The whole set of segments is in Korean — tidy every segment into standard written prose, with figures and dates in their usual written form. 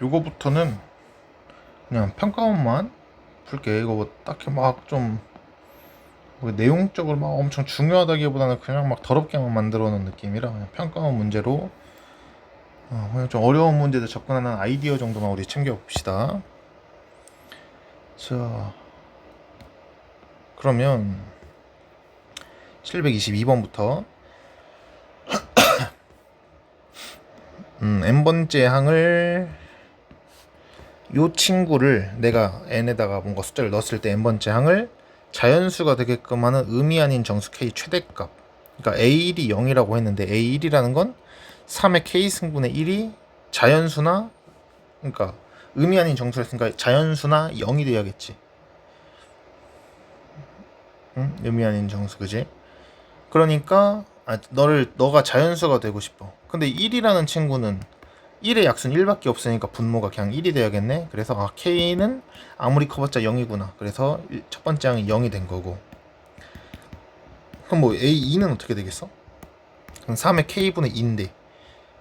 요거부터는 그냥 평가원만 풀게. 이거 뭐 딱히 막 좀 뭐 내용적으로 막 엄청 중요하다기보다는 그냥 막 더럽게만 만들어 놓은 느낌이라 그냥 평가원 문제로 그냥 좀 어려운 문제들 접근하는 아이디어 정도만 우리 챙겨봅시다. 자, 그러면 722번부터 n번째 항을 요 친구를 내가 n에다가 뭔가 숫자를 넣었을 때 n번째 항을 자연수가 되게끔 하는 의미 아닌 정수 k 최대값, 그러니까 a1이 0이라고 했는데 a1이라는 건 3의 k 승분의 1이 자연수나, 그러니까 의미 아닌 정수를 했으니까 자연수나 0이 돼야겠지. 응? 의미 아닌 정수, 그지? 그러니까 너가 자연수가 되고 싶어. 근데 1이라는 친구는 1의 약수는 1밖에 없으니까 분모가 그냥 1이 돼야겠네. 그래서 K는 아무리 커봤자 0이구나. 그래서 첫 번째 항이 0이 된 거고. 그럼 뭐 A2는 어떻게 되겠어? 그럼 3의 K분의 2인데,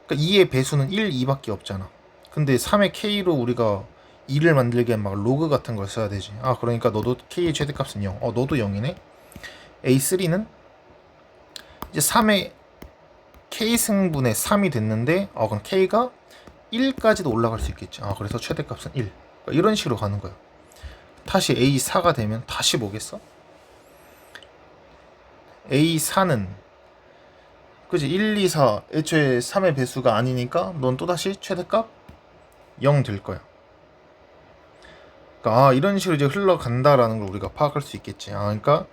그러니까 2의 배수는 1, 2밖에 없잖아. 근데 3의 K로 우리가 2를 만들기엔 막 로그 같은 걸 써야 되지. 그러니까 너도 K의 최대값은 0. 너도 0이네. A3는 이제 3의 K승분의 3이 됐는데, 그럼 K가 1까지도 올라갈 수 있겠지. 그래서 최대값은 1. 그러니까 이런 식으로 가는 거야. 다시 A4가 되면 다시 뭐겠어? A4는 그지 1, 2, 4 애초에 3의 배수가 아니니까 넌 또다시 최대값 0 될 거야. 그러니까 이런 식으로 이제 흘러간다라는 걸 우리가 파악할 수 있겠지. 그러니까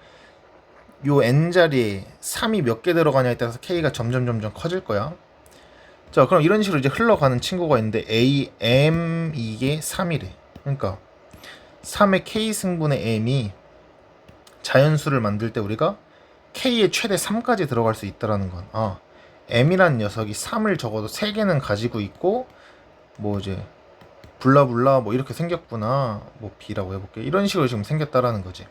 요 n자리에 3이 몇 개 들어가냐에 따라서 k가 점점 커질 거야. 자, 그럼 이런 식으로 이제 흘러가는 친구가 있는데 am 이게 3이래. 그러니까 3의 k 승분의 m이 자연수를 만들 때 우리가 k의 최대 3까지 들어갈 수 있다라는 건 m이라는 녀석이 3을 적어도 3개는 가지고 있고 뭐 이제 블라블라 뭐 이렇게 생겼구나. 뭐 b라고 해볼게. 이런 식으로 지금 생겼다라는 거지.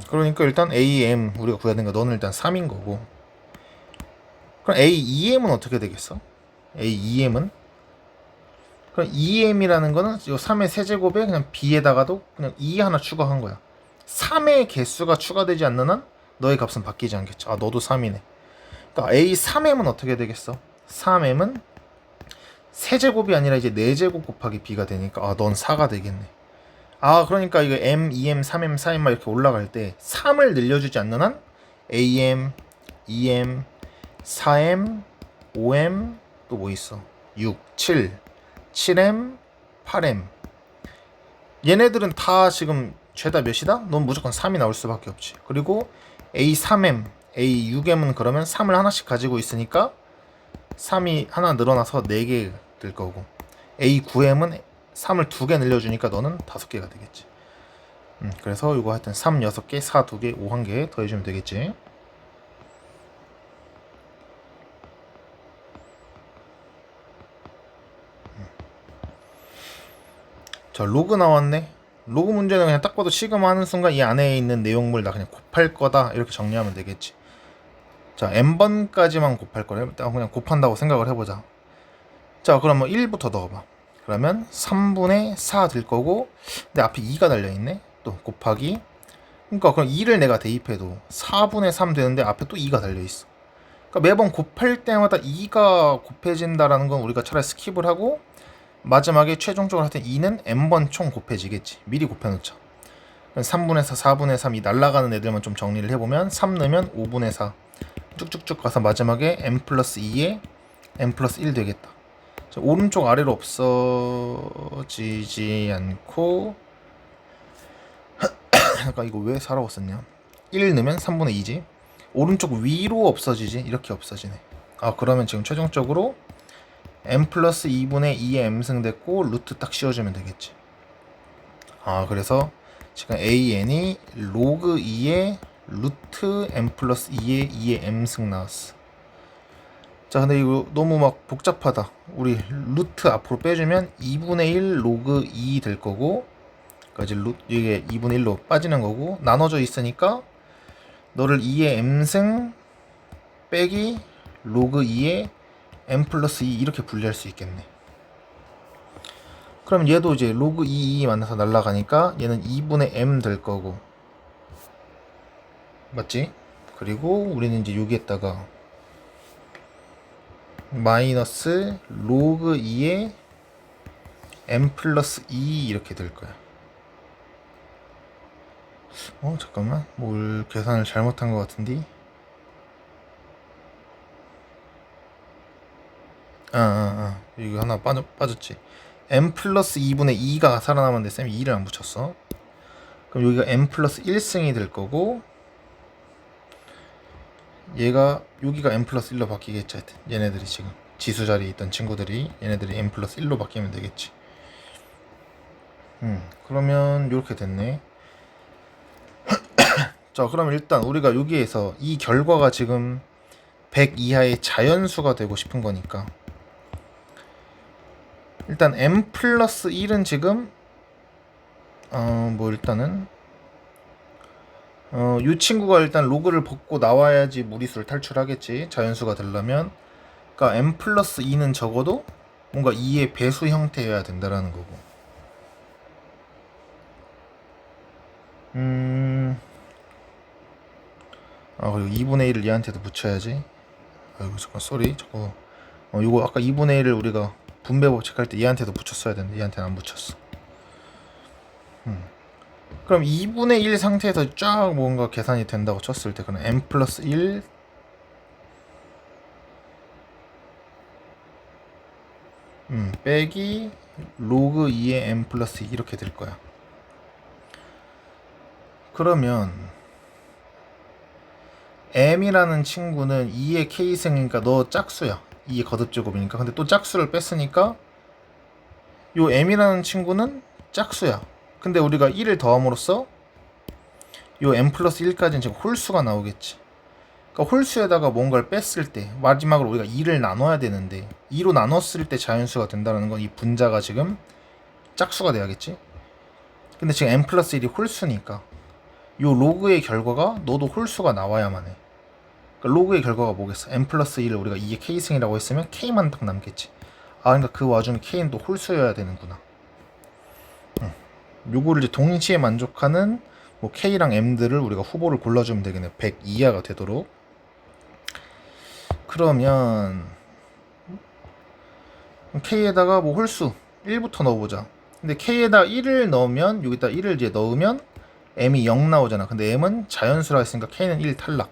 그러니까 일단 am 우리가 구해야 되는 거 너는 일단 3인 거고. 그럼 a2m은 어떻게 되겠어? a2m은 그럼 2m이라는 거는 요 3의 세제곱에 그냥 b에다가도 그냥 2 하나 추가한 거야. 3의 개수가 추가되지 않는 한 너의 값은 바뀌지 않겠죠. 너도 3이네. 그러니까 A3m은 어떻게 되겠어? 3m은 세제곱이 아니라 이제 4제곱 곱하기 b가 되니까 넌 4가 되겠네. 그러니까 이거 m, 2m, 3m, 4m 막 이렇게 올라갈 때 3을 늘려주지 않는 한 am, 2m, 4m, 5m 또 뭐 있어? 6, 7, 7m, 8m 얘네들은 다 지금 죄다 몇이다? 넌 무조건 3이 나올 수밖에 없지. 그리고 A3M, A6M은 그러면 3을 하나씩 가지고 있으니까 3이 하나 늘어나서 4개 될 거고, A9M은 3을 2개 늘려주니까 너는 5개가 되겠지. 그래서 이거 하여튼 3 6개, 4 2개, 5 1개 더해주면 되겠지. 자, 로그 나왔네. 로그 문제는 그냥 딱 봐도 시그마하는 순간 이 안에 있는 내용물 나 그냥 곱할 거다 이렇게 정리하면 되겠지. 자, n번까지만 곱할 거래. 일단 그냥 곱한다고 생각을 해보자. 자, 그러면 1부터 넣어봐. 그러면 3분의 4 될 거고, 근데 앞에 2가 달려있네. 또 곱하기. 그러니까 그럼 2를 내가 대입해도 4분의 3 되는데 앞에 또 2가 달려있어. 그러니까 매번 곱할 때마다 2가 곱해진다라는 건 우리가 차라리 스킵을 하고 마지막에 최종적으로 할 때 2는 n번 총 곱해지겠지. 미리 곱해놓자. 3분의 4, 4분의 3, 이 날아가는 애들만 좀 정리를 해보면 3 넣으면 5분의 4 쭉쭉쭉 가서 마지막에 n 플러스 2에 n 플러스 1 되겠다. 자, 오른쪽 아래로 없어지지 않고 잠깐 이거 왜 4라고 썼냐. 1 넣으면 3분의 2지. 오른쪽 위로 없어지지. 이렇게 없어지네. 그러면 지금 최종적으로 n 플러스 2분의 2의 m승 됐고 루트 딱 씌워주면 되겠지. 그래서 지금 an이 로그 2의 루트 n 플러스 2의 m승 나왔어. 자, 근데 이거 너무 막 복잡하다. 우리 루트 앞으로 빼주면 2분의 1 로그 2 될 거고, 그러니까 이게 2분의 1로 빠지는 거고, 나눠져 있으니까 너를 2의 m승 빼기 로그 2의 m 플러스 2 이렇게 분리할 수 있겠네. 그럼 얘도 이제 로그 2 만나서 날라가니까 얘는 2분의 m 될 거고, 맞지? 그리고 우리는 이제 여기에다가 마이너스 로그 2의 m 플러스 2 이렇게 될 거야. 잠깐만, 뭘 계산을 잘못한 것 같은데. 이거 하나 빠졌지. m 플러스 2분의 2가 살아남았는데 쌤이 2를 안 붙였어. 그럼 여기가 m 플러스 1승이 될 거고, 여기가 m 플러스 1로 바뀌겠지. 하여튼 얘네들이 지금 지수 자리에 있던 친구들이 얘네들이 m 플러스 1로 바뀌면 되겠지. 그러면 이렇게 됐네. 자, 그럼 일단 우리가 여기에서 이 결과가 지금 100 이하의 자연수가 되고 싶은 거니까, 일단 m 플러스 1은 지금 일단은 이 친구가 일단 로그를 벗고 나와야지 무리수를 탈출하겠지, 자연수가 되려면. 그러니까 m 플러스 2는 적어도 뭔가 2의 배수 형태여야 된다라는 거고. 그리고 2분의 1을 얘한테도 붙여야지. 아이고 잠깐 쏘리. 요거 아까 2분의 1을 우리가 분배 법칙할 때 얘한테도 붙였어야 되는데 얘한테는 안 붙였어. 그럼 2분의 1 상태에서 쫙 뭔가 계산이 된다고 쳤을 때, 그럼 m 플러스 1 빼기 로그 2의 m 플러스 2 이렇게 될 거야. 그러면 m이라는 친구는 2의 k승이니까 너 짝수야. 2의 거듭제곱이니까. 근데 또 짝수를 뺐으니까 요 m이라는 친구는 짝수야. 근데 우리가 1을 더함으로써 요 m 플러스 1까지는 지금 홀수가 나오겠지. 그러니까 홀수에다가 뭔가를 뺐을 때 마지막으로 우리가 2를 나눠야 되는데, 2로 나눴을 때 자연수가 된다는 건 이 분자가 지금 짝수가 돼야겠지. 근데 지금 m 플러스 1이 홀수니까 요 로그의 결과가 너도 홀수가 나와야만 해. 그러니까 로그의 결과가 뭐겠어? m 플러스 1을 우리가 2의 k승이라고 했으면 k만 딱 남겠지. 그러니까 그 와중에 k는 또 홀수여야 되는구나. 요거를 이제 동시에 만족하는 뭐 k랑 m들을 우리가 후보를 골라주면 되겠네. 100 이하가 되도록. 그러면 k에다가 뭐 홀수 1부터 넣어보자. 근데 k에다 1을 넣으면, 여기다 1을 이제 넣으면 m이 0 나오잖아. 근데 m은 자연수라 했으니까 k는 1 탈락.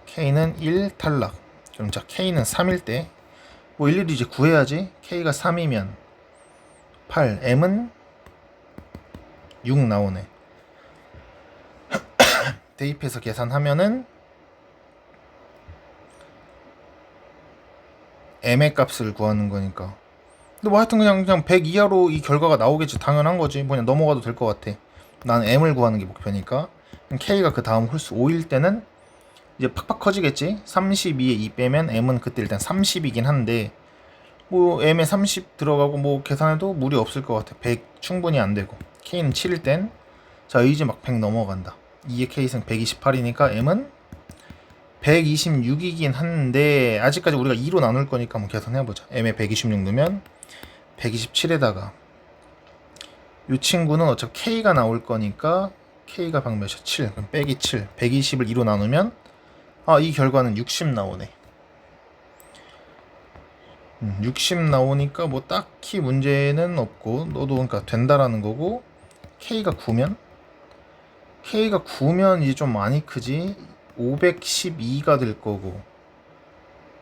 k는 1 탈락. 그럼 자, k는 3일 때 뭐 일일이 이제 구해야지. k가 3이면 8, m은 6 나오네. 대입해서 계산하면은 m의 값을 구하는 거니까. 근데 뭐 하여튼 그냥 100 이하로 이 결과가 나오겠지. 당연한 거지. 그냥 넘어가도 될 것 같아. 난 m을 구하는 게 목표니까. k가 그 다음 홀수 5일 때는 이제 팍팍 커지겠지. 32에 2 빼면 m은 그때 일단 30이긴 한데, 뭐 m에 30 들어가고 뭐 계산해도 무리 없을 것 같아. 100 충분히 안 되고. k는 7일 땐, 자 이제 막 100 넘어간다. 2의 k승 128이니까 m은 126이긴 한데, 아직까지 우리가 2로 나눌 거니까 한번 계산해보자. m에 126 넣으면 127에다가 이 친구는 어차피 k가 나올 거니까 k가 방 몇이야? 7. 그럼 빼기 7. 120을 2로 나누면 이 결과는 60 나오네. 60 나오니까 뭐 딱히 문제는 없고, 너도 그러니까 된다라는 거고. k가 9면 이제 좀 많이 크지. 512가 될 거고.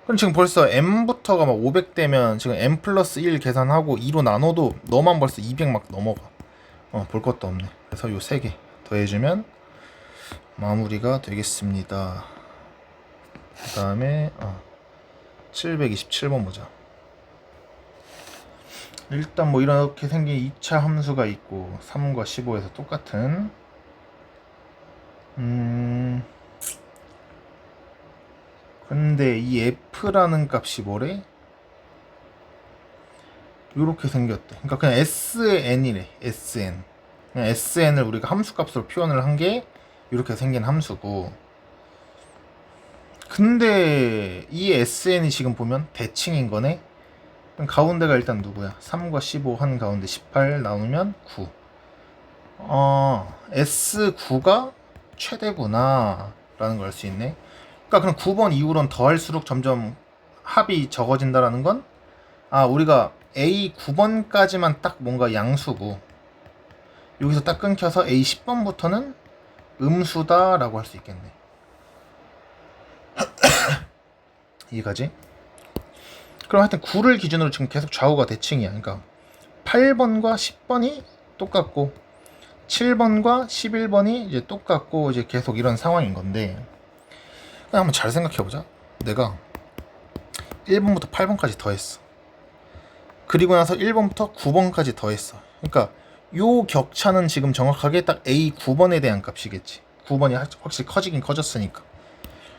그럼 지금 벌써 m부터가 막 500 되면 지금 m 플러스 1 계산하고 2로 나눠도 너만 벌써 200 막 넘어가. 볼 것도 없네. 그래서 요 3개 더해주면 마무리가 되겠습니다. 그 다음에 727번 보자. 일단 뭐 이렇게 생긴 2차 함수가 있고 3과 15에서 똑같은 근데 이 f라는 값이 뭐래? 요렇게 생겼대. 그러니까 그냥 sn이래. sn. 그냥 sn을 우리가 함수 값으로 표현을 한 게 이렇게 생긴 함수고, 근데 이 SN이 지금 보면 대칭인 거네. 그럼 가운데가 일단 누구야? 3과 15 한 가운데 18 나누면 9. S9가 최대구나 라는 걸 알 수 있네. 그러니까 그럼 9번 이후로는 더할수록 점점 합이 적어진다라는 건, 우리가 A 9번까지만 딱 뭔가 양수고 여기서 딱 끊겨서 A 10번부터는 음수다라고 할 수 있겠네. 이해가지? 그럼 하여튼 9를 기준으로 지금 계속 좌우가 대칭이야. 그러니까 8번과 10번이 똑같고 7번과 11번이 이제 똑같고 이제 계속 이런 상황인 건데, 한번 잘 생각해보자. 내가 1번부터 8번까지 더했어. 그리고 나서 1번부터 9번까지 더했어. 그러니까 요 격차는 지금 정확하게 딱 A 9번에 대한 값이겠지. 9번이 확실히 커지긴 커졌으니까.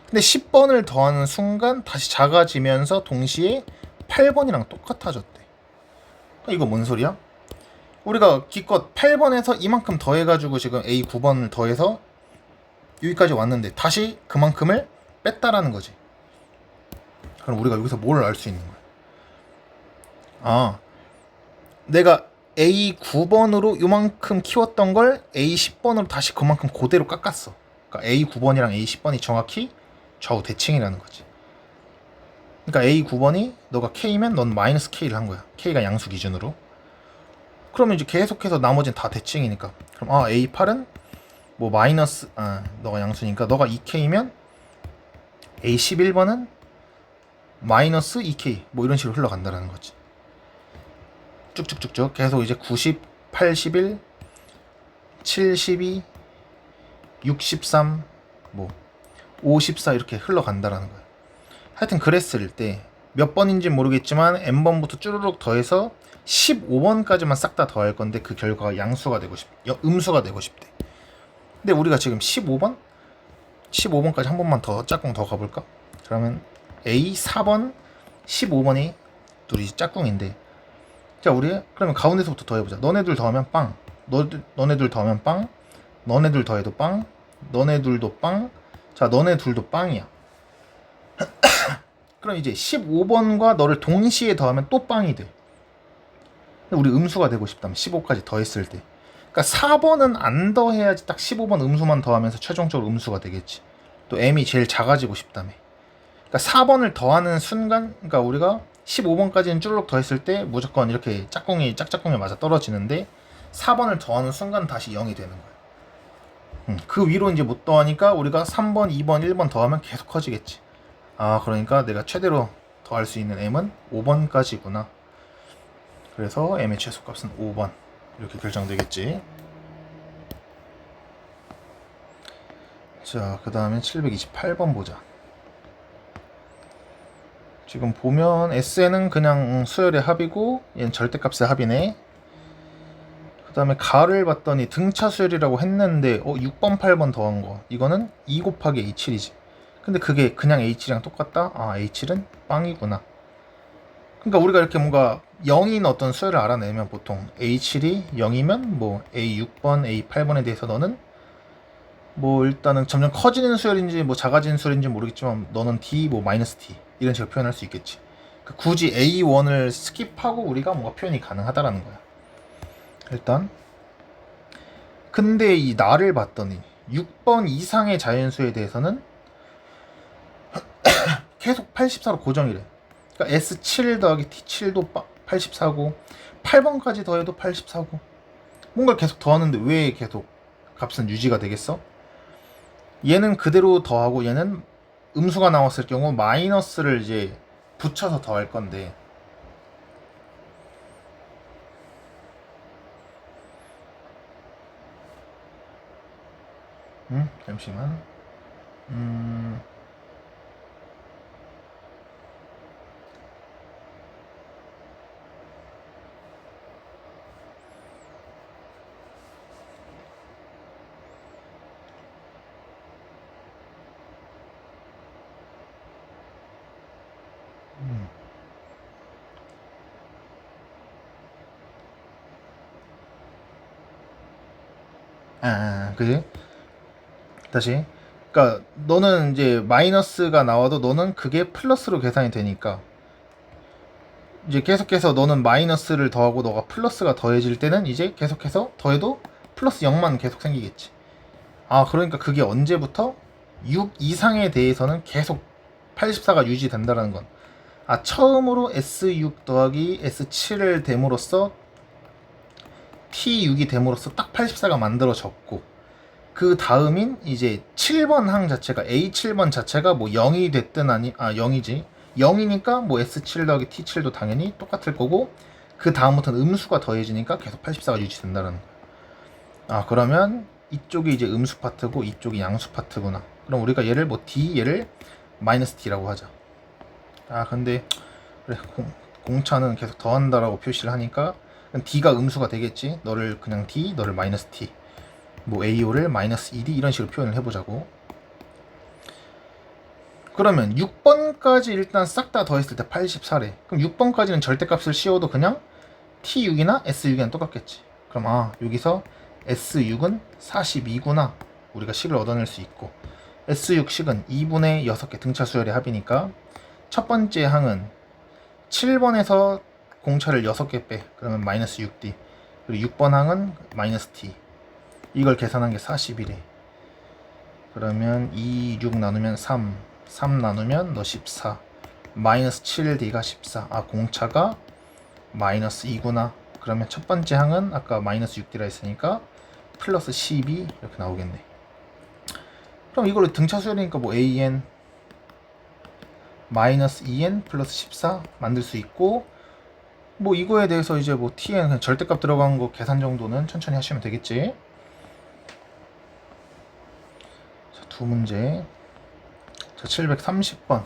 근데 10번을 더하는 순간 다시 작아지면서 동시에 8번이랑 똑같아졌대. 이거 뭔 소리야? 우리가 기껏 8번에서 이만큼 더해가지고 지금 A 9번을 더해서 여기까지 왔는데 다시 그만큼을 뺐다라는 거지. 그럼 우리가 여기서 뭘 알 수 있는 거야? 내가 A 9번으로 요만큼 키웠던 걸 A 10번으로 다시 그만큼 그대로 깎았어. 그러니까 A 9번이랑 A 10번이 정확히 좌우 대칭이라는 거지. 그러니까 A 9번이 너가 K면 넌 마이너스 K를 한 거야. K가 양수 기준으로. 그러면 이제 계속해서 나머지는 다 대칭이니까. 그럼 A 8은 뭐 마이너스, 너가 양수니까 너가 2K면 A 11번은 마이너스 2K 뭐 이런 식으로 흘러간다라는 거지. 쭉쭉쭉쭉 계속 이제 90, 81, 72, 63, 뭐 54 이렇게 흘러간다라는 거야. 하여튼 그랬을 때 몇 번인지 모르겠지만 n번부터 쭈르륵 더해서 15번까지만 싹 다 더할 건데 그 결과가 양수가 되고 음수가 되고 싶대. 근데 우리가 지금 15번까지 한 번만 더 짝꿍 더 가볼까? 그러면 A 4번, 15번이 둘이 짝꿍인데, 자 우리 그러면 가운데서부터 더해보자. 너네들 더하면 빵, 너네들 더하면 빵, 너네들 더해도 빵, 너네들도 빵, 자 너네 둘도 빵이야. 그럼 이제 15번과 너를 동시에 더하면 또 빵이 돼. 근데 우리 음수가 되고 싶다면 15까지 더했을 때, 그러니까 4번은 안 더해야지 딱 15번 음수만 더하면서 최종적으로 음수가 되겠지. 또 m이 제일 작아지고 싶다며. 그러니까 4번을 더하는 순간, 그러니까 우리가 15번까지는 쭈르륵 더했을 때 무조건 이렇게 짝짝꿍이 맞아 떨어지는데 4번을 더하는 순간 다시 0이 되는 거야. 그 위로 이제 못 더하니까 우리가 3번, 2번, 1번 더하면 계속 커지겠지. 그러니까 내가 최대로 더할 수 있는 m은 5번까지구나. 그래서 m의 최소값은 5번 이렇게 결정되겠지. 자, 그 다음에 728번 보자. 지금 보면 SN은 그냥 수열의 합이고 얘는 절대값의 합이네. 그 다음에 가를 봤더니 등차 수열이라고 했는데 6번 8번 더한 거 이거는 2 곱하기 A7이지. 근데 그게 그냥 A7이랑 똑같다? A7은 빵이구나. 그러니까 우리가 이렇게 뭔가 0인 어떤 수열을 알아내면 보통 A7이 0이면 뭐 A6번, A8번에 대해서 너는 뭐 일단은 점점 커지는 수열인지 뭐 작아지는 수열인지 모르겠지만 너는 D 뭐 마이너스 D 이런 식으로 표현할 수 있겠지. 그러니까 굳이 A1을 스킵하고 우리가 뭔가 표현이 가능하다라는 거야. 일단 근데 이 나를 봤더니 6번 이상의 자연수에 대해서는 계속 84로 고정이래. 그러니까 S7 더하기 T7도 84고 8번까지 더해도 84고 뭔가 계속 더하는데 왜 계속 값은 유지가 되겠어? 얘는 그대로 더하고 얘는 음수가 나왔을 경우 마이너스를 이제 붙여서 더할 건데, 잠시만. 음, 그지? 다시. 그러니까 너는 이제 마이너스가 나와도 너는 그게 플러스로 계산이 되니까 이제 계속해서 너는 마이너스를 더하고 너가 플러스가 더해질 때는 이제 계속해서 더해도 플러스 0만 계속 생기겠지. 아, 그러니까 그게 언제부터 6 이상에 대해서는 계속 84가 유지된다라는 건, 아, 처음으로 S6 더하기 S7을 됨으로써 T6이 됨으로써 딱 84가 만들어졌고, 그 다음인 이제 7번 항 자체가 A7번 자체가 뭐 0이 됐든 0이지 0이니까 뭐 S7 더하기 T7도 당연히 똑같을 거고, 그 다음부터는 음수가 더해지니까 계속 84가 유지된다는 거야. 아, 그러면 이쪽이 이제 음수 파트고 이쪽이 양수 파트구나. 그럼 우리가 얘를 뭐 D, 얘를 마이너스 D라고 하자. 아, 근데 그래, 공차는 계속 더한다라고 표시를 하니까 D가 음수가 되겠지. 너를 그냥 D, 너를 마이너스 T, 뭐 AO를 마이너스 2D 이런 식으로 표현을 해보자고. 그러면 6번까지 일단 싹 다 더했을 때 84래. 그럼 6번까지는 절대값을 씌워도 그냥 T6이나 S6이랑 똑같겠지. 그럼 아, 여기서 S6은 42구나. 우리가 식을 얻어낼 수 있고, S6 식은 2분의 6개 등차 수열의 합이니까 첫 번째 항은 7번에서 공차를 6개 빼. 그러면 마이너스 6D. 그리고 6번 항은 마이너스 T. 이걸 계산한 게 40이래. 그러면 2, 6 나누면 3, 3 나누면 너 14. 마이너스 7D가 14. 아, 공차가 마이너스 2구나. 그러면 첫 번째 항은 아까 마이너스 6D라 했으니까 플러스 12 이렇게 나오겠네. 그럼 이걸로 등차 수열이니까 뭐 AN 마이너스 2N 플러스 14 만들 수 있고, 뭐 이거에 대해서 이제 뭐 TN 그냥 절대값 들어간 거 계산 정도는 천천히 하시면 되겠지. 자, 두 문제. 자, 730번.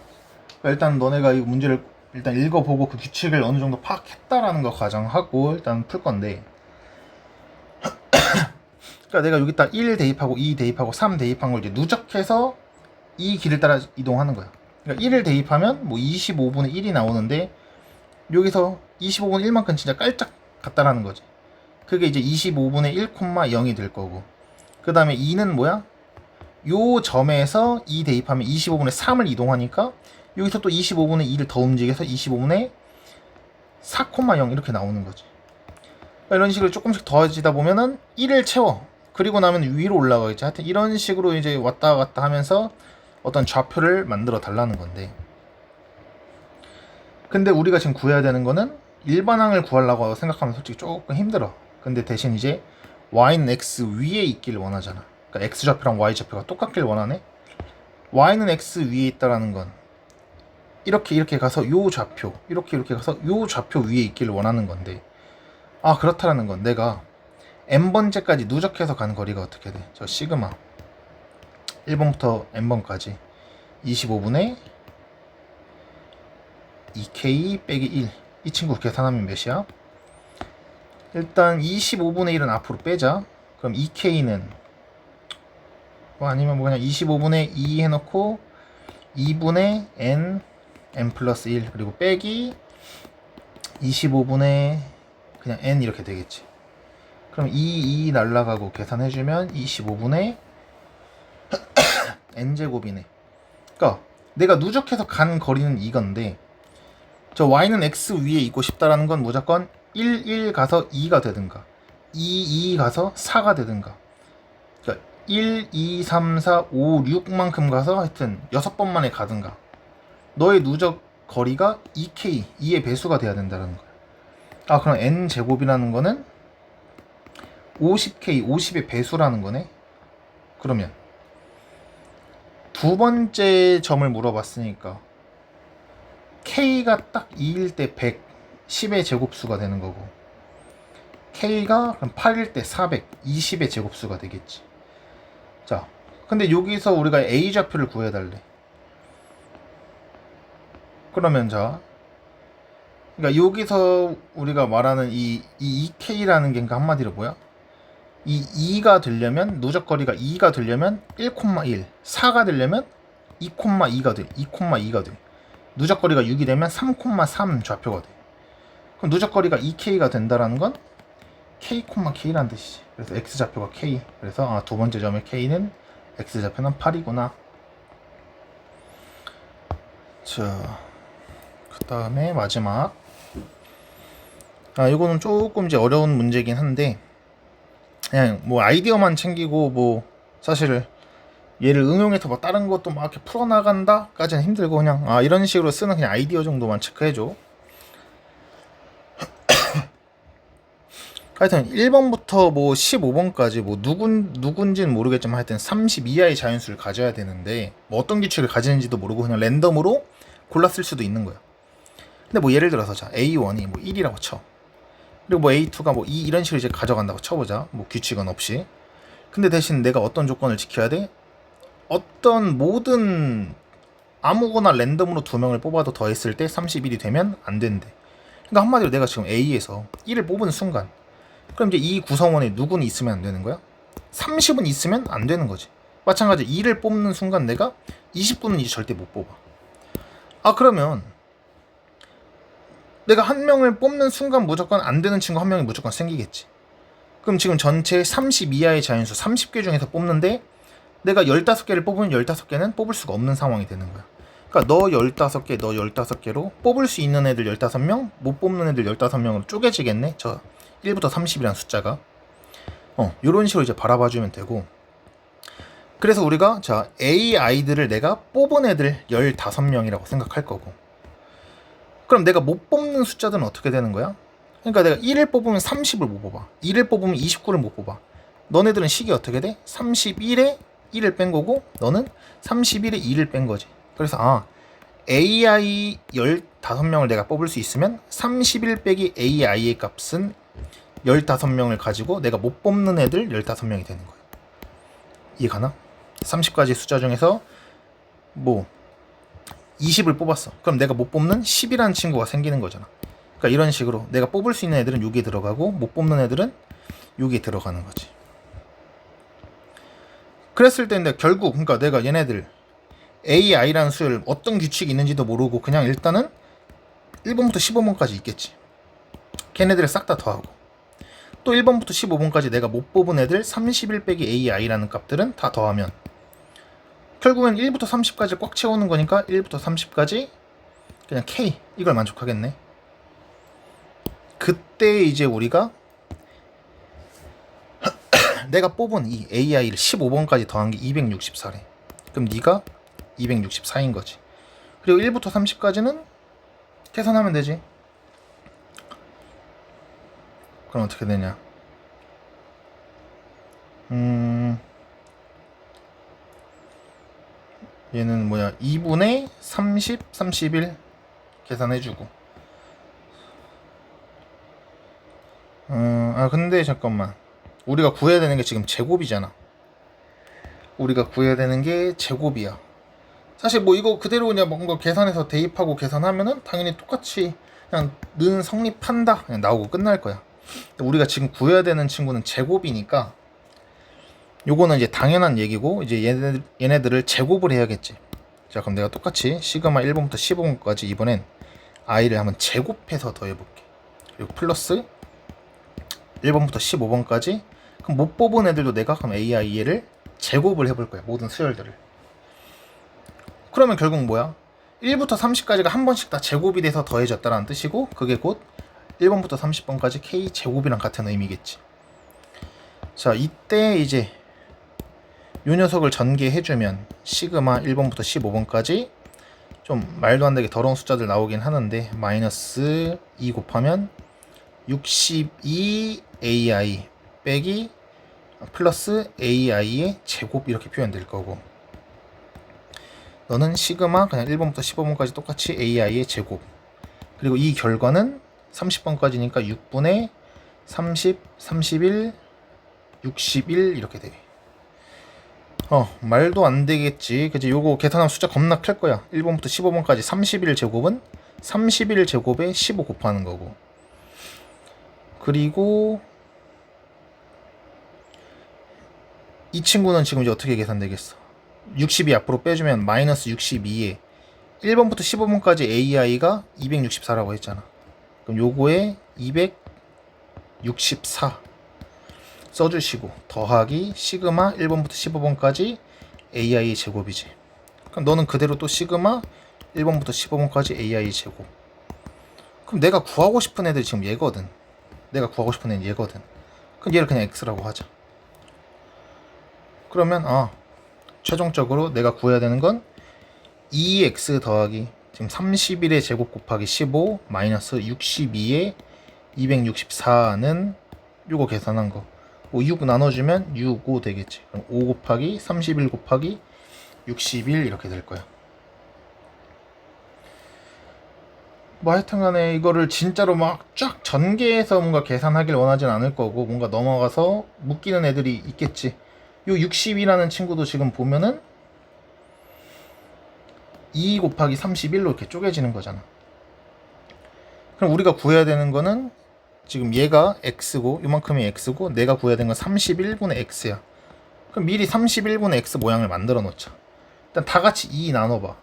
일단 너네가 이 문제를 일단 읽어보고 그 규칙을 어느 정도 파악했다라는 거 가정하고 일단 풀 건데, 그러니까 내가 여기다 1 대입하고 2 대입하고 3 대입한 걸 이제 누적해서 이 길을 따라 이동하는 거야. 그러니까 1을 대입하면 뭐 25분의 1이 나오는데, 여기서 25분의 1만큼 진짜 깔짝 같다라는 거지. 그게 이제 25분의 1,0이 될 거고, 그 다음에 2는 뭐야? 요 점에서 2 대입하면 25분의 3을 이동하니까 여기서 또 25분의 2를 더 움직여서 25분의 4,0 이렇게 나오는 거지. 그러니까 이런 식으로 조금씩 더해지다 보면은 1을 채워. 그리고 나면 위로 올라가겠지. 하여튼 이런 식으로 이제 왔다 갔다 하면서 어떤 좌표를 만들어 달라는 건데, 근데 우리가 지금 구해야 되는 거는 일반항을 구하려고 생각하면 솔직히 조금 힘들어. 근데 대신 이제 y는 x 위에 있길 원하잖아. 그러니까 x좌표랑 y좌표가 똑같길 원하네. y는 x 위에 있다라는 건 이렇게 가서 요 좌표, 이렇게 가서 요 좌표 위에 있길 원하는 건데, 아, 그렇다라는 건 내가 n번째까지 누적해서 간 거리가 어떻게 돼? 저 시그마 1번부터 n번까지 25분의 2k 빼기 1. 이 친구 계산하면 몇이야? 일단 25분의 1은 앞으로 빼자. 그럼 2k는 뭐 아니면 뭐 그냥 25분의 2 해놓고 2분의 n 플러스 1 그리고 빼기 25분의 그냥 n 이렇게 되겠지. 그럼 2 날라가고 계산해주면 25분의 n제곱이네. 그러니까 내가 누적해서 간 거리는 이건데, 저 y는 x 위에 있고 싶다라는 건 무조건 1 가서 2가 되든가 2 가서 4가 되든가, 그러니까 1, 2, 3, 4, 5, 6만큼 가서 하여튼 6번 만에 가든가, 너의 누적 거리가 2k, 2의 배수가 돼야 된다는 거야. 아, 그럼 n제곱이라는 거는 50k, 50의 배수라는 거네. 그러면 두 번째 점을 물어봤으니까 k가 딱 2일 때 100, 10의 제곱수가 되는 거고, k가 그럼 8일 때 400, 20의 제곱수가 되겠지. 자, 근데 여기서 우리가 a 좌표를 구해달래. 그러면 자, 그러니까 여기서 우리가 말하는 이 2k라는 게 그러니까 한마디로 뭐야? 이 2가 되려면, 누적거리가 2가 되려면 1,1, 4가 되려면 2,2가 돼. 2,2가 돼. 누적거리가 6이 되면 3,3 좌표가 돼. 그럼 누적거리가 2k가 된다라는 건 k, k라는 뜻이지. 그래서 x좌표가 k. 그래서 두 번째 점의 k는 x좌표는 8이구나. 자, 그 다음에 마지막. 이거는 조금 이제 어려운 문제긴 한데, 그냥 뭐 아이디어만 챙기고 뭐 사실 얘를 응용해서 뭐 다른 것도 막 이렇게 풀어나간다까지는 힘들고, 그냥 이런 식으로 쓰는 그냥 아이디어 정도만 체크해줘. 하여튼 1번부터 뭐 15번까지 뭐 누군지는 모르겠지만 하여튼 30 이하의 자연수를 가져야 되는데, 뭐 어떤 규칙을 가지는지도 모르고 그냥 랜덤으로 골랐을 수도 있는 거야. 근데 뭐 예를 들어서 자 A1이 뭐 1이라고 쳐. 그리고 뭐 A2가 뭐 2 이런 식으로 이제 가져간다고 쳐보자. 뭐 규칙은 없이. 근데 대신 내가 어떤 조건을 지켜야 돼? 어떤 모든 아무거나 랜덤으로 두 명을 뽑아도 더했을 때 31이 되면 안 된대. 그러니까 한마디로 내가 지금 A에서 1을 뽑은 순간, 그럼 이제 이 구성원에 누구는 있으면 안 되는 거야? 30은 있으면 안 되는 거지. 마찬가지 2를 뽑는 순간 내가 29는 이제 절대 못 뽑아. 그러면 내가 한 명을 뽑는 순간 무조건 안 되는 친구 한 명이 무조건 생기겠지. 그럼 지금 전체 30 이하의 자연수 30개 중에서 뽑는데 내가 15개를 뽑으면 15개는 뽑을 수가 없는 상황이 되는 거야. 그러니까 너 15개, 너 15개로 뽑을 수 있는 애들 15명, 못 뽑는 애들 15명으로 쪼개지겠네? 저 1부터 30이라는 숫자가. 요런 식으로 이제 바라봐주면 되고. 그래서 우리가 자 A 아이들을 내가 뽑은 애들 15명이라고 생각할 거고, 그럼 내가 못 뽑는 숫자들은 어떻게 되는 거야? 그러니까 내가 1을 뽑으면 30을 못 뽑아, 2를 뽑으면 29를 못 뽑아. 너네들은 식이 어떻게 돼? 31에 1을 뺀 거고 너는 31에 2를 뺀 거지. 그래서 AI 15명을 내가 뽑을 수 있으면 31 빼기 AI의 값은 15명을 가지고 내가 못 뽑는 애들 15명이 되는 거야. 이해가나? 30가지 숫자 중에서 뭐 20을 뽑았어. 그럼 내가 못 뽑는 10이라는 친구가 생기는 거잖아. 그러니까 이런 식으로 내가 뽑을 수 있는 애들은 여기에 들어가고 못 뽑는 애들은 여기에 들어가는 거지. 그랬을 때 결국 그러니까 내가 얘네들 AI라는 수열 어떤 규칙이 있는지도 모르고 그냥 일단은 1번부터 15번까지 있겠지. 걔네들을 싹 다 더하고 또 1번부터 15번까지 내가 못 뽑은 애들 31 빼기 AI라는 값들은 다 더하면 결국엔 1부터 30까지 꽉 채우는 거니까 1부터 30까지 그냥 K 이걸 만족하겠네. 그때 이제 우리가 내가 뽑은 이 AI를 15번까지 더한 게 264래. 그럼 네가 264인 거지. 그리고 1부터 30까지는 계산하면 되지. 그럼 어떻게 되냐? 얘는 뭐야? 2분의 30, 31 계산해주고. 근데 잠깐만. 우리가 구해야 되는 게 지금 제곱이잖아. 우리가 구해야 되는 게 제곱이야. 사실 뭐 이거 그대로 그냥 뭔가 계산해서 대입하고 계산하면은 당연히 똑같이 그냥 는 성립한다 그냥 나오고 끝날 거야. 우리가 지금 구해야 되는 친구는 제곱이니까 요거는 이제 당연한 얘기고 이제 얘네들을 제곱을 해야겠지. 자 그럼 내가 똑같이 시그마 1번부터 15번까지 이번엔 i를 한번 제곱해서 더해볼게. 그리고 플러스 1번부터 15번까지. 그럼 못 뽑은 애들도 내가 그럼 AI를 제곱을 해볼 거야. 모든 수열들을. 그러면 결국 뭐야? 1부터 30까지가 한 번씩 다 제곱이 돼서 더해졌다라는 뜻이고 그게 곧 1번부터 30번까지 K 제곱이랑 같은 의미겠지. 자 이때 이제 요 녀석을 전개해주면 시그마 1번부터 15번까지 좀 말도 안 되게 더러운 숫자들 나오긴 하는데 마이너스 2 곱하면 62 AI 빼기 플러스 AI의 제곱 이렇게 표현될 거고 너는 시그마 그냥 1번부터 15번까지 똑같이 AI의 제곱 그리고 이 결과는 30번까지니까 6분의 30, 31, 61 이렇게 돼. 말도 안 되겠지. 그치? 요거 계산하면 숫자 겁나 클 거야. 1번부터 15번까지 31 제곱은 31 제곱에 15 곱하는 거고. 그리고 이 친구는 지금 이제 어떻게 계산되겠어? 62 앞으로 빼주면 마이너스 62에 1번부터 15번까지 AI가 264라고 했잖아. 그럼 요거에 264 써주시고 더하기 시그마 1번부터 15번까지 ai 제곱이지. 그럼 너는 그대로 또 시그마 1번부터 15번까지 ai 제곱. 그럼 내가 구하고 싶은 애들이 지금 얘거든. 내가 구하고 싶은 애는 얘거든. 그럼 얘를 그냥 x라고 하자. 그러면 최종적으로 내가 구해야 되는 건 2x 더하기 지금 31의 제곱 곱하기 15 마이너스 62의 264는 요거 계산한 거. 6 나눠주면 6, 5 되겠지. 그럼 5 곱하기 31 곱하기 61 이렇게 될 거야. 뭐 하여튼간에 이거를 진짜로 막 쫙 전개해서 뭔가 계산하길 원하진 않을 거고, 뭔가 넘어가서 묶이는 애들이 있겠지. 요 60이라는 친구도 지금 보면은 2 곱하기 31로 이렇게 쪼개지는 거잖아. 그럼 우리가 구해야 되는 거는 지금 얘가 x고 요만큼이 x고 내가 구해야 되는 건 31분의 x야. 그럼 미리 31분의 x 모양을 만들어 놓자. 일단 다 같이 2 나눠봐.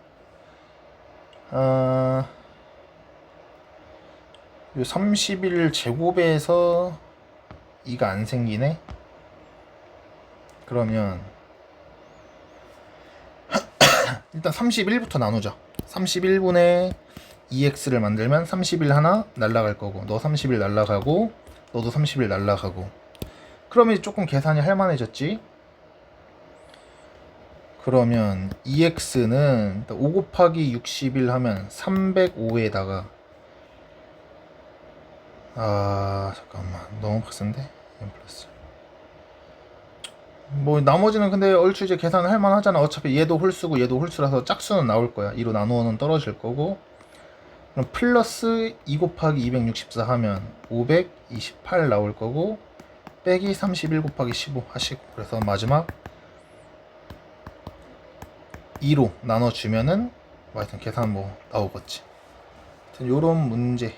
요 31 제곱에서 2가 안 생기네. 그러면 일단 31부터 나누자. 31분의 2x를 만들면 31 하나 날라갈 거고, 너 31 날라가고, 너도 31 날라가고. 그러면 조금 계산이 할만해졌지. 그러면 2x는 5 곱하기 61 하면 305에다가 잠깐만 너무 빡센데. n 플러스 뭐 나머지는 근데 얼추 이제 계산을 할 만하잖아. 어차피 얘도 홀수고 얘도 홀수라서 짝수는 나올 거야. 2로 나누어는 떨어질 거고. 그럼 플러스 2 곱하기 264 하면 528 나올 거고, 빼기 31 곱하기 15 하시고, 그래서 마지막 2로 나눠주면은 뭐 하여튼 계산 뭐 나오겠지. 하여튼 요런 문제.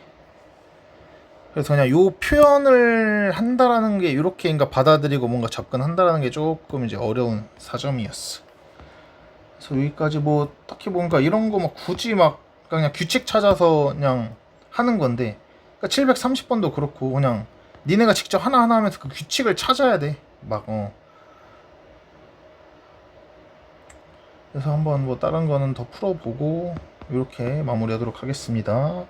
그래서 그냥 요 표현을 한다라는 게 이렇게 그러니까 받아들이고 뭔가 접근한다라는 게 조금 이제 어려운 사점이었어. 그래서 여기까지 뭐 딱히 뭔가 이런 거 막 굳이 막 그냥 규칙 찾아서 그냥 하는 건데, 그러니까 730번도 그렇고 그냥 니네가 직접 하나하나 하면서 그 규칙을 찾아야 돼. 그래서 한번 뭐 다른 거는 더 풀어보고 이렇게 마무리하도록 하겠습니다.